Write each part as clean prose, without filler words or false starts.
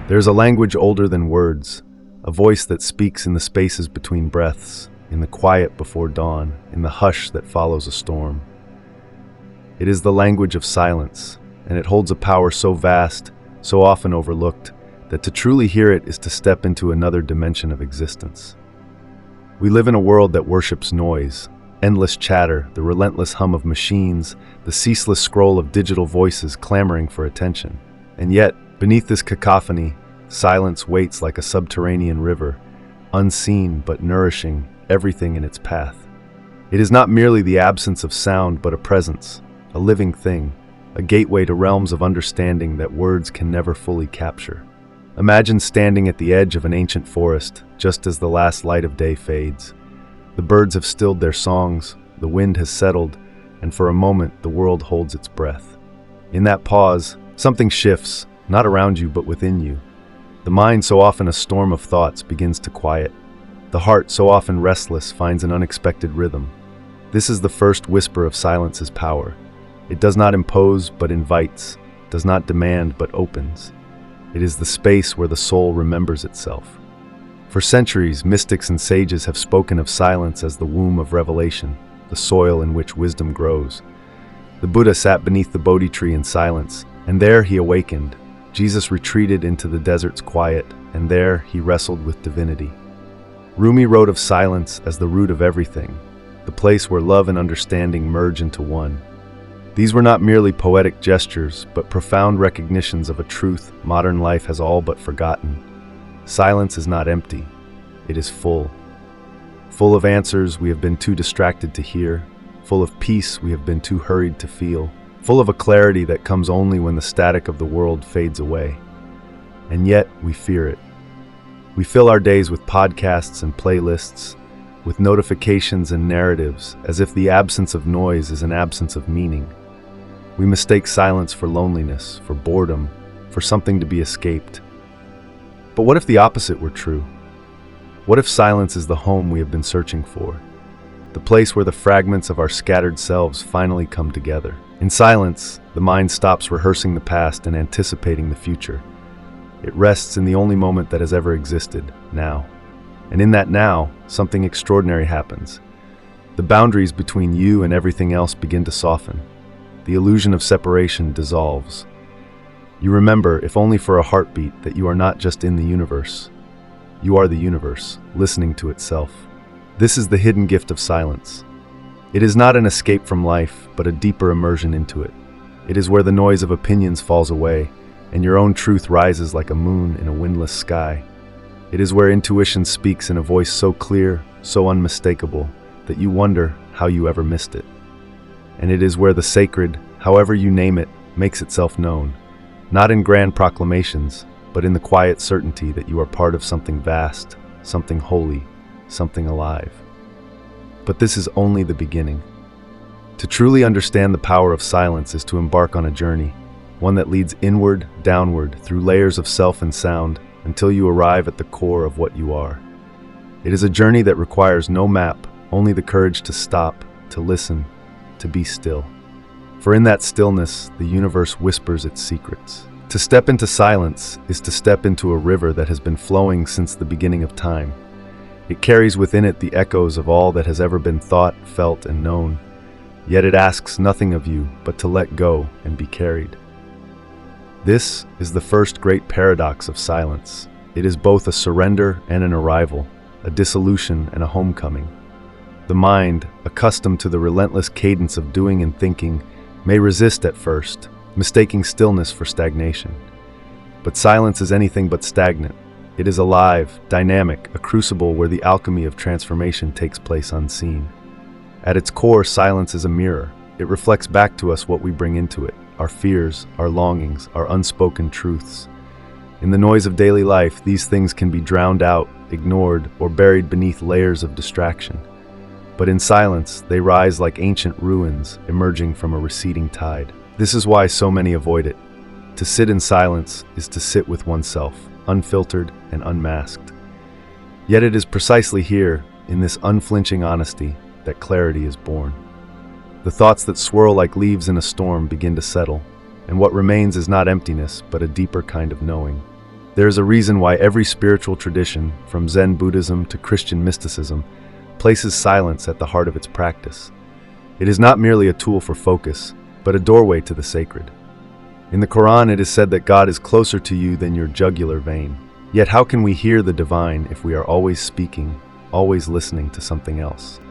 There's a language older than words, a voice that speaks in the spaces between breaths, in the quiet before dawn, in the hush that follows a storm. It is the language of silence, and it holds a power so vast, so often overlooked, that to truly hear it is to step into another dimension of existence. We live in a world that worships noise, endless chatter, the relentless hum of machines, the ceaseless scroll of digital voices clamoring for attention. And yet, beneath this cacophony, silence waits like a subterranean river, unseen but nourishing everything in its path. It is not merely the absence of sound but a presence, a living thing, a gateway to realms of understanding that words can never fully capture. Imagine standing at the edge of an ancient forest just as the last light of day fades. The birds have stilled their songs, the wind has settled, and for a moment the world holds its breath. In that pause, something shifts, not around you but within you. The mind, so often a storm of thoughts, begins to quiet. The heart, so often restless, finds an unexpected rhythm. This is the first whisper of silence's power. It does not impose but invites, does not demand but opens. It is the space where the soul remembers itself. For centuries, mystics and sages have spoken of silence as the womb of revelation, the soil in which wisdom grows. The Buddha sat beneath the Bodhi tree in silence, and there he awakened. Jesus retreated into the desert's quiet, and there he wrestled with divinity. Rumi wrote of silence as the root of everything, the place where love and understanding merge into one. These were not merely poetic gestures, but profound recognitions of a truth modern life has all but forgotten. Silence is not empty, it is full. Full of answers we have been too distracted to hear, full of peace we have been too hurried to feel, full of a clarity that comes only when the static of the world fades away. And yet we fear it. We fill our days with podcasts and playlists, with notifications and narratives, as if the absence of noise is an absence of meaning. We mistake silence for loneliness, for boredom, for something to be escaped. But what if the opposite were true? What if silence is the home we have been searching for? The place where the fragments of our scattered selves finally come together. In silence, the mind stops rehearsing the past and anticipating the future. It rests in the only moment that has ever existed, now. And in that now, something extraordinary happens. The boundaries between you and everything else begin to soften. The illusion of separation dissolves. You remember, if only for a heartbeat, that you are not just in the universe. You are the universe, listening to itself. This is the hidden gift of silence. It is not an escape from life, but a deeper immersion into it. It is where the noise of opinions falls away, and your own truth rises like a moon in a windless sky. It is where intuition speaks in a voice so clear, so unmistakable, that you wonder how you ever missed it. And it is where the sacred, however you name it, makes itself known, not in grand proclamations, but in the quiet certainty that you are part of something vast, something holy, something alive. But this is only the beginning. To truly understand the power of silence is to embark on a journey, one that leads inward, downward, through layers of self and sound, until you arrive at the core of what you are. It is a journey that requires no map, only the courage to stop, to listen, to be still. For in that stillness, the universe whispers its secrets. To step into silence is to step into a river that has been flowing since the beginning of time. It carries within it the echoes of all that has ever been thought, felt, and known. Yet it asks nothing of you but to let go and be carried. This is the first great paradox of silence. It is both a surrender and an arrival, a dissolution and a homecoming. The mind, accustomed to the relentless cadence of doing and thinking, may resist at first, mistaking stillness for stagnation. But silence is anything but stagnant. It is alive, dynamic, a crucible where the alchemy of transformation takes place unseen. At its core, silence is a mirror. It reflects back to us what we bring into it, our fears, our longings, our unspoken truths. In the noise of daily life, these things can be drowned out, ignored, or buried beneath layers of distraction. But in silence, they rise like ancient ruins emerging from a receding tide. This is why so many avoid it. To sit in silence is to sit with oneself, unfiltered and unmasked. Yet it is precisely here, in this unflinching honesty, that clarity is born. The thoughts that swirl like leaves in a storm begin to settle, and what remains is not emptiness, but a deeper kind of knowing. There is a reason why every spiritual tradition, from Zen Buddhism to Christian mysticism, places silence at the heart of its practice. It is not merely a tool for focus, but a doorway to the sacred. In the Quran, it is said that God is closer to you than your jugular vein. Yet how can we hear the divine if we are always speaking, always listening to something else?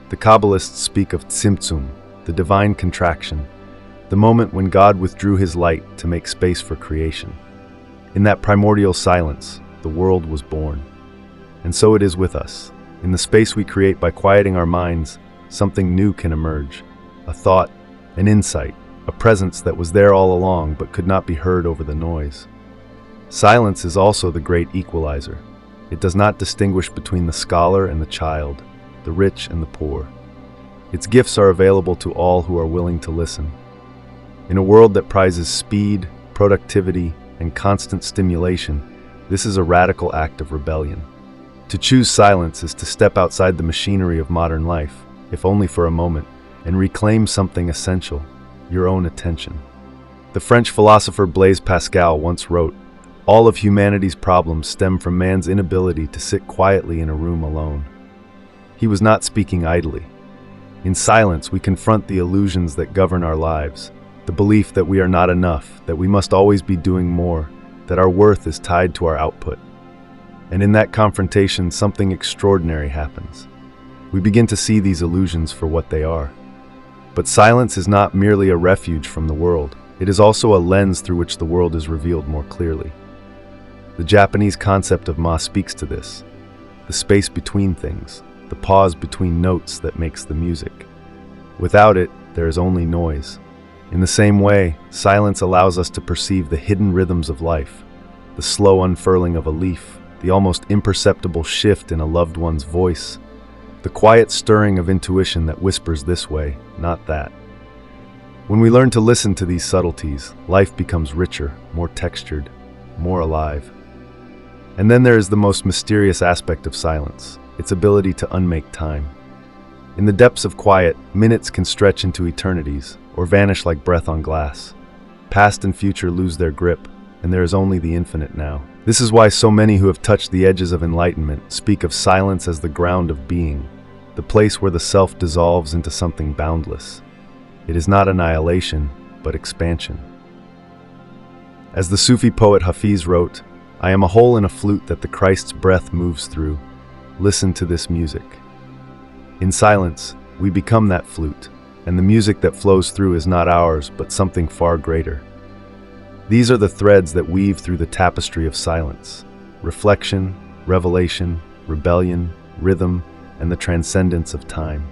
The Kabbalists speak of Tzimtzum, the divine contraction, the moment when God withdrew his light to make space for creation. In that primordial silence, the world was born. And so it is with us. In the space we create by quieting our minds, something new can emerge. A thought, an insight, a presence that was there all along but could not be heard over the noise. Silence is also the great equalizer. It does not distinguish between the scholar and the child, the rich and the poor. Its gifts are available to all who are willing to listen. In a world that prizes speed, productivity, and constant stimulation, this is a radical act of rebellion. To choose silence is to step outside the machinery of modern life, if only for a moment, and reclaim something essential, your own attention. The French philosopher Blaise Pascal once wrote, "All of humanity's problems stem from man's inability to sit quietly in a room alone." He was not speaking idly. In silence, we confront the illusions that govern our lives, the belief that we are not enough, that we must always be doing more, that our worth is tied to our output. And in that confrontation, something extraordinary happens. We begin to see these illusions for what they are. But silence is not merely a refuge from the world. It is also a lens through which the world is revealed more clearly. The Japanese concept of ma speaks to this. The space between things, the pause between notes that makes the music. Without it, there is only noise. In the same way, silence allows us to perceive the hidden rhythms of life, the slow unfurling of a leaf, the almost imperceptible shift in a loved one's voice, the quiet stirring of intuition that whispers this way, not that. When we learn to listen to these subtleties, life becomes richer, more textured, more alive. And then there is the most mysterious aspect of silence, its ability to unmake time. In the depths of quiet, minutes can stretch into eternities, or vanish like breath on glass. Past and future lose their grip, and there is only the infinite now. This is why so many who have touched the edges of enlightenment speak of silence as the ground of being, the place where the self dissolves into something boundless. It is not annihilation, but expansion. As the Sufi poet Hafiz wrote, "I am a hole in a flute that the Christ's breath moves through. Listen to this music." In silence, we become that flute, and the music that flows through is not ours, but something far greater. These are the threads that weave through the tapestry of silence: reflection, revelation, rebellion, rhythm, and the transcendence of time.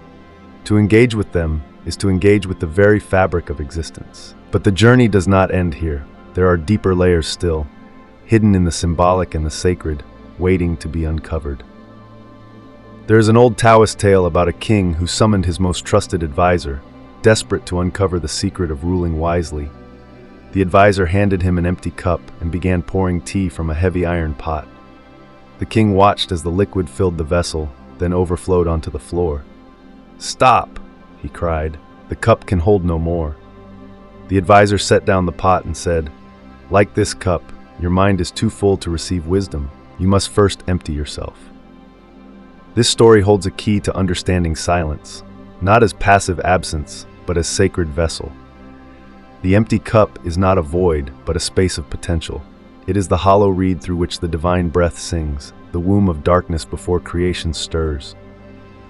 To engage with them is to engage with the very fabric of existence. But the journey does not end here. There are deeper layers still, hidden in the symbolic and the sacred, waiting to be uncovered. There is an old Taoist tale about a king who summoned his most trusted advisor, desperate to uncover the secret of ruling wisely. The advisor handed him an empty cup and began pouring tea from a heavy iron pot. The king watched as the liquid filled the vessel, then overflowed onto the floor. "Stop!" he cried. "The cup can hold no more." The advisor set down the pot and said, "Like this cup, your mind is too full to receive wisdom. You must first empty yourself." This story holds a key to understanding silence, not as passive absence, but as sacred vessel. The empty cup is not a void, but a space of potential. It is the hollow reed through which the divine breath sings, the womb of darkness before creation stirs.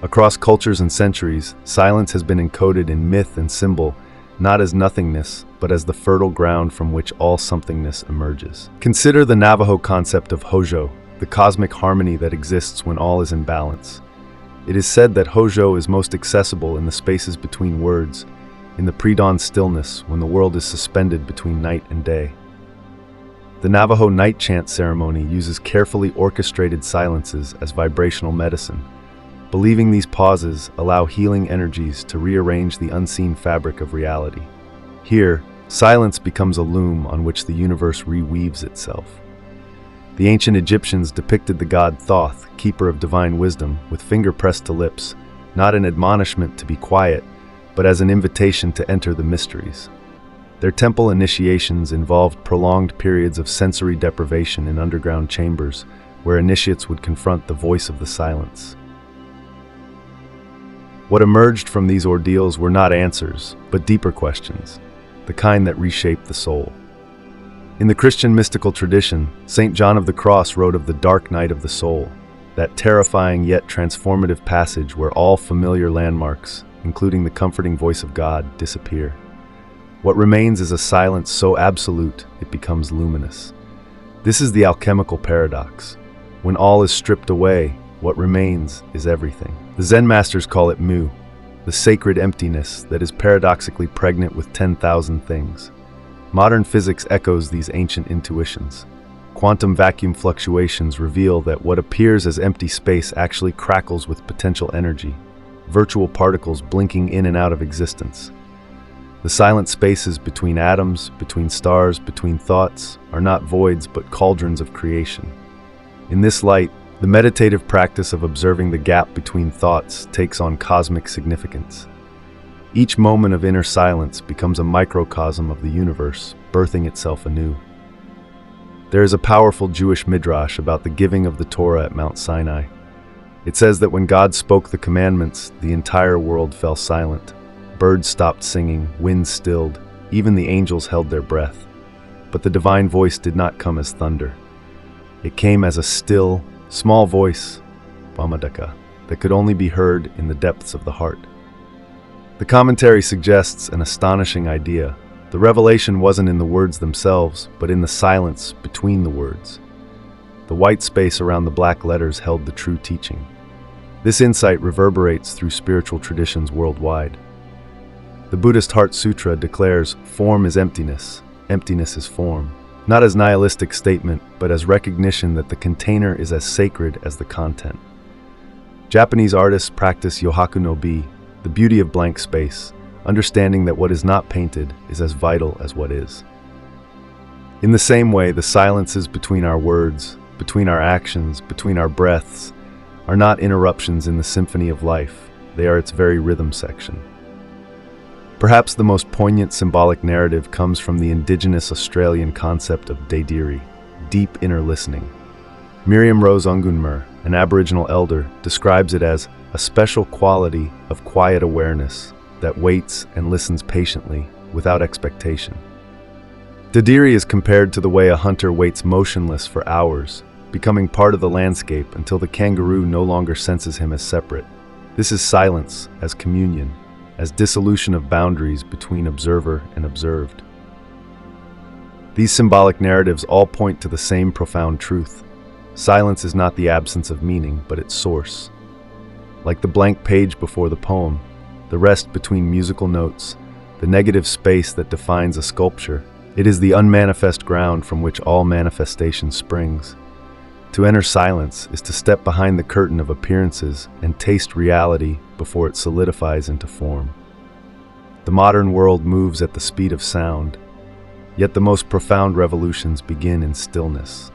Across cultures and centuries, silence has been encoded in myth and symbol, not as nothingness, but as the fertile ground from which all somethingness emerges. Consider the Navajo concept of Hojo, the cosmic harmony that exists when all is in balance. It is said that Hojo is most accessible in the spaces between words, in the pre-dawn stillness when the world is suspended between night and day. The Navajo night chant ceremony uses carefully orchestrated silences as vibrational medicine. Believing these pauses allow healing energies to rearrange the unseen fabric of reality. Here, silence becomes a loom on which the universe reweaves itself. The ancient Egyptians depicted the god Thoth, keeper of divine wisdom, with finger pressed to lips, not an admonishment to be quiet, but as an invitation to enter the mysteries. Their temple initiations involved prolonged periods of sensory deprivation in underground chambers, where initiates would confront the voice of the silence. What emerged from these ordeals were not answers, but deeper questions, the kind that reshaped the soul. In the Christian mystical tradition, St. John of the Cross wrote of the dark night of the soul, that terrifying yet transformative passage where all familiar landmarks, including the comforting voice of God, disappear. What remains is a silence so absolute it becomes luminous. This is the alchemical paradox. When all is stripped away, what remains is everything. The Zen masters call it mu, the sacred emptiness that is paradoxically pregnant with 10,000 things. Modern physics echoes these ancient intuitions. Quantum vacuum fluctuations reveal that what appears as empty space actually crackles with potential energy, virtual particles blinking in and out of existence. The silent spaces between atoms, between stars, between thoughts, are not voids but cauldrons of creation. In this light, the meditative practice of observing the gap between thoughts takes on cosmic significance. Each moment of inner silence becomes a microcosm of the universe, birthing itself anew. There is a powerful Jewish midrash about the giving of the Torah at Mount Sinai. It says that when God spoke the commandments, the entire world fell silent. Birds stopped singing, winds stilled, even the angels held their breath. But the divine voice did not come as thunder. It came as a still, small voice, Vamadaka, that could only be heard in the depths of the heart. The commentary suggests an astonishing idea. The revelation wasn't in the words themselves, but in the silence between the words. The white space around the black letters held the true teaching. This insight reverberates through spiritual traditions worldwide. The Buddhist Heart Sutra declares, "Form is emptiness, emptiness is form," not as nihilistic statement, but as recognition that the container is as sacred as the content. Japanese artists practice yohaku no bi, the beauty of blank space, understanding that what is not painted is as vital as what is. In the same way, the silences between our words, between our actions, between our breaths, are not interruptions in the symphony of life, they are its very rhythm section. Perhaps the most poignant symbolic narrative comes from the indigenous Australian concept of dediri, deep inner listening. Miriam Rose Ungunmer, an Aboriginal elder, describes it as a special quality of quiet awareness that waits and listens patiently, without expectation. Dediri is compared to the way a hunter waits motionless for hours, becoming part of the landscape until the kangaroo no longer senses him as separate. This is silence as communion, as dissolution of boundaries between observer and observed. These symbolic narratives all point to the same profound truth. Silence is not the absence of meaning, but its source. Like the blank page before the poem, the rest between musical notes, the negative space that defines a sculpture, it is the unmanifest ground from which all manifestation springs. To enter silence is to step behind the curtain of appearances and taste reality before it solidifies into form. The modern world moves at the speed of sound, yet the most profound revolutions begin in stillness.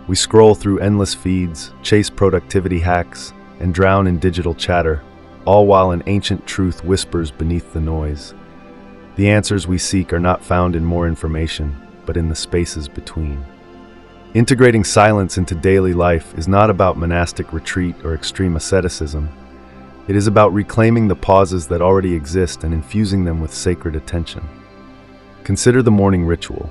We scroll through endless feeds, chase productivity hacks, and drown in digital chatter, all while an ancient truth whispers beneath the noise. The answers we seek are not found in more information, but in the spaces between. Integrating silence into daily life is not about monastic retreat or extreme asceticism. It is about reclaiming the pauses that already exist and infusing them with sacred attention. Consider the morning ritual.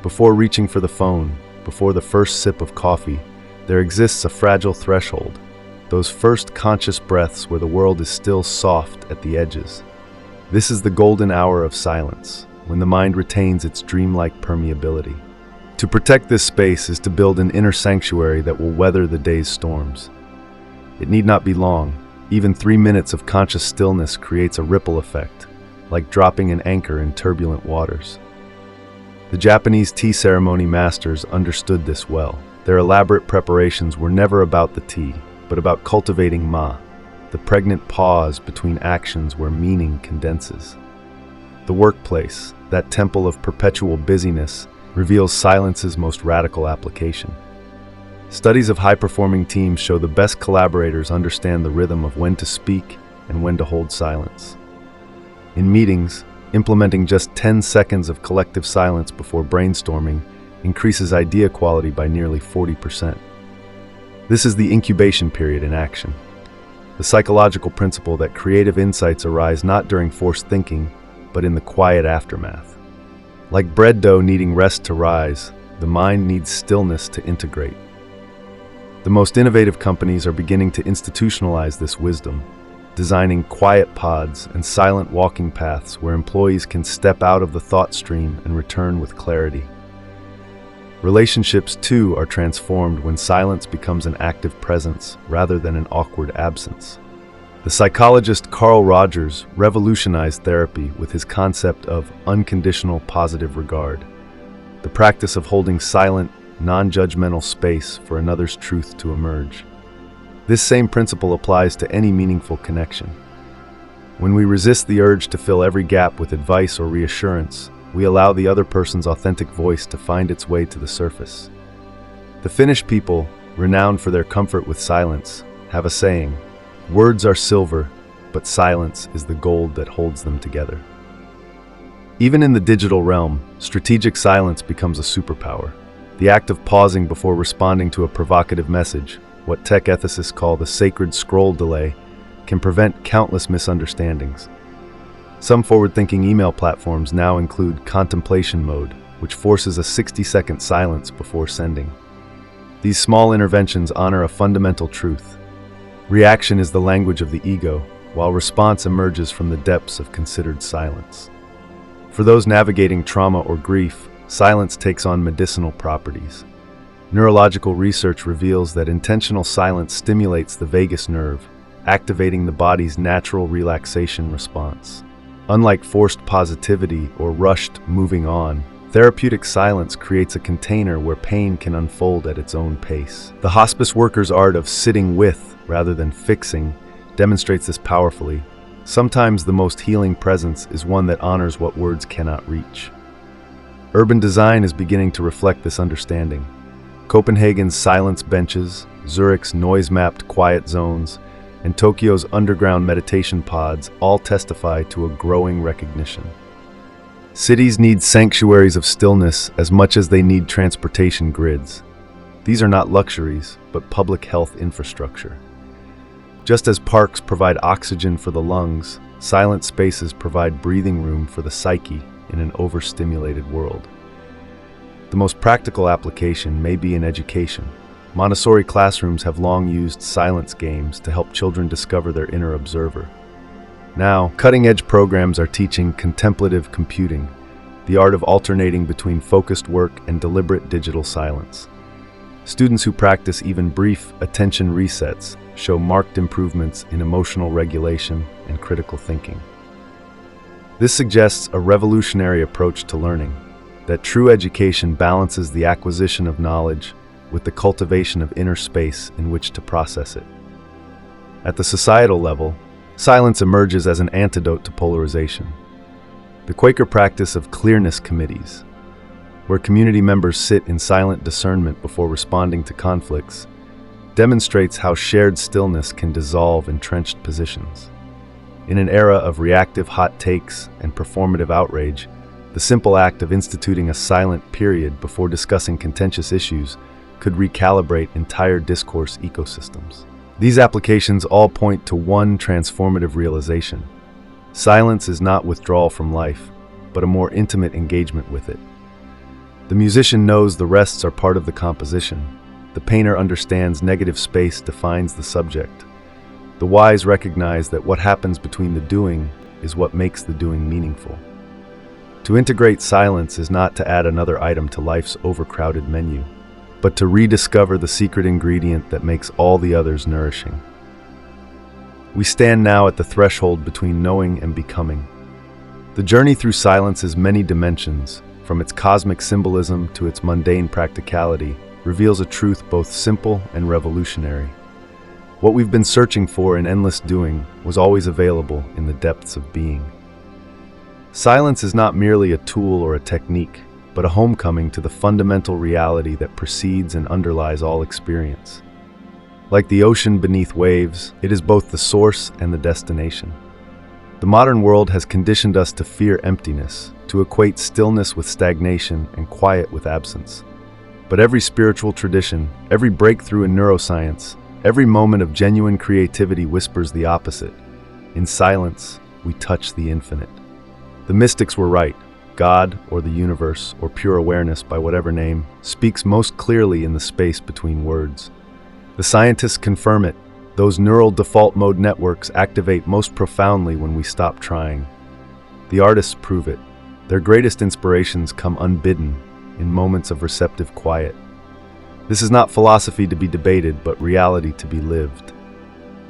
Before reaching for the phone, before the first sip of coffee, there exists a fragile threshold, those first conscious breaths where the world is still soft at the edges. This is the golden hour of silence, when the mind retains its dreamlike permeability. To protect this space is to build an inner sanctuary that will weather the day's storms. It need not be long. Even 3 minutes of conscious stillness creates a ripple effect, like dropping an anchor in turbulent waters. The Japanese tea ceremony masters understood this well. Their elaborate preparations were never about the tea, but about cultivating ma, the pregnant pause between actions where meaning condenses. The workplace, that temple of perpetual busyness, reveals silence's most radical application. Studies of high-performing teams show the best collaborators understand the rhythm of when to speak and when to hold silence. In meetings, Implementing just 10 seconds of collective silence before brainstorming increases idea quality by nearly 40%. This is the incubation period in action, the psychological principle that creative insights arise not during forced thinking, but in the quiet aftermath. Like bread dough needing rest to rise, the mind needs stillness to integrate. The most innovative companies are beginning to institutionalize this wisdom, designing quiet pods and silent walking paths where employees can step out of the thought stream and return with clarity. Relationships, too, are transformed when silence becomes an active presence rather than an awkward absence. The psychologist Carl Rogers revolutionized therapy with his concept of unconditional positive regard, the practice of holding silent, non-judgmental space for another's truth to emerge. This same principle applies to any meaningful connection. When we resist the urge to fill every gap with advice or reassurance, we allow the other person's authentic voice to find its way to the surface. The Finnish people, renowned for their comfort with silence, have a saying, "Words are silver, but silence is the gold that holds them together." Even in the digital realm, strategic silence becomes a superpower. The act of pausing before responding to a provocative message, what tech ethicists call the sacred scroll delay, can prevent countless misunderstandings. Some forward-thinking email platforms now include contemplation mode, which forces a 60-second silence before sending. These small interventions honor a fundamental truth. Reaction is the language of the ego, while response emerges from the depths of considered silence. For those navigating trauma or grief, silence takes on medicinal properties. Neurological research reveals that intentional silence stimulates the vagus nerve, activating the body's natural relaxation response. Unlike forced positivity or rushed moving on, therapeutic silence creates a container where pain can unfold at its own pace. The hospice worker's art of sitting with, rather than fixing, demonstrates this powerfully. Sometimes the most healing presence is one that honors what words cannot reach. Urban design is beginning to reflect this understanding. Copenhagen's silence benches, Zurich's noise-mapped quiet zones, and Tokyo's underground meditation pods all testify to a growing recognition. Cities need sanctuaries of stillness as much as they need transportation grids. These are not luxuries, but public health infrastructure. Just as parks provide oxygen for the lungs, silent spaces provide breathing room for the psyche in an overstimulated world. The most practical application may be in education. Montessori classrooms have long used silence games to help children discover their inner observer. Now, cutting-edge programs are teaching contemplative computing, the art of alternating between focused work and deliberate digital silence. Students who practice even brief attention resets show marked improvements in emotional regulation and critical thinking. This suggests a revolutionary approach to learning, that true education balances the acquisition of knowledge with the cultivation of inner space in which to process it. At the societal level, silence emerges as an antidote to polarization. The Quaker practice of clearness committees, where community members sit in silent discernment before responding to conflicts, demonstrates how shared stillness can dissolve entrenched positions. In an era of reactive hot takes and performative outrage, the simple act of instituting a silent period before discussing contentious issues could recalibrate entire discourse ecosystems. These applications all point to one transformative realization. Silence is not withdrawal from life, but a more intimate engagement with it. The musician knows the rests are part of the composition. The painter understands negative space defines the subject. The wise recognize that what happens between the doing is what makes the doing meaningful. To integrate silence is not to add another item to life's overcrowded menu, but to rediscover the secret ingredient that makes all the others nourishing. We stand now at the threshold between knowing and becoming. The journey through silence has many dimensions, from its cosmic symbolism to its mundane practicality, reveals a truth both simple and revolutionary. What we've been searching for in endless doing was always available in the depths of being. Silence is not merely a tool or a technique, but a homecoming to the fundamental reality that precedes and underlies all experience. Like the ocean beneath waves, it is both the source and the destination. The modern world has conditioned us to fear emptiness, to equate stillness with stagnation and quiet with absence. But every spiritual tradition, every breakthrough in neuroscience, every moment of genuine creativity whispers the opposite. In silence, we touch the infinite. The mystics were right. God, or the universe, or pure awareness by whatever name, speaks most clearly in the space between words. The scientists confirm it. Those neural default mode networks activate most profoundly when we stop trying. The artists prove it. Their greatest inspirations come unbidden, in moments of receptive quiet. This is not philosophy to be debated, but reality to be lived.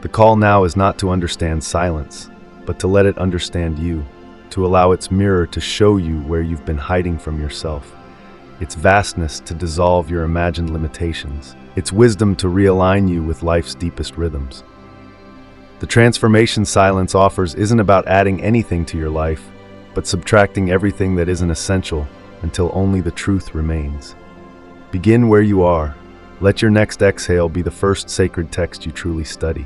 The call now is not to understand silence, but to let it understand you, to allow its mirror to show you where you've been hiding from yourself, its vastness to dissolve your imagined limitations, its wisdom to realign you with life's deepest rhythms. The transformation silence offers isn't about adding anything to your life, but subtracting everything that isn't essential until only the truth remains. Begin where you are. Let your next exhale be the first sacred text you truly study.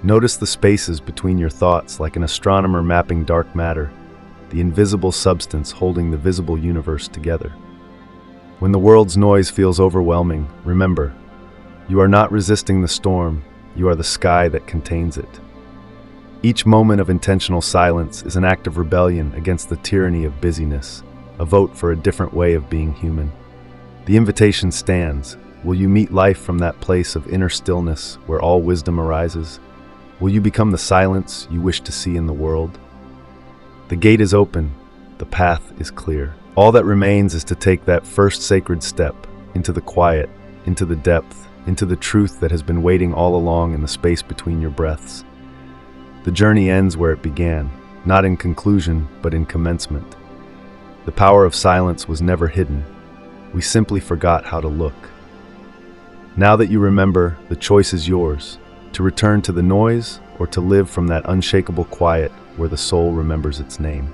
Notice the spaces between your thoughts like an astronomer mapping dark matter, the invisible substance holding the visible universe together. When the world's noise feels overwhelming, remember, you are not resisting the storm, you are the sky that contains it. Each moment of intentional silence is an act of rebellion against the tyranny of busyness, a vote for a different way of being human. The invitation stands. Will you meet life from that place of inner stillness where all wisdom arises? Will you become the silence you wish to see in the world? The gate is open, the path is clear. All that remains is to take that first sacred step into the quiet, into the depth, into the truth that has been waiting all along in the space between your breaths. The journey ends where it began, not in conclusion, but in commencement. The power of silence was never hidden. We simply forgot how to look. Now that you remember, the choice is yours, to return to the noise or to live from that unshakable quiet where the soul remembers its name.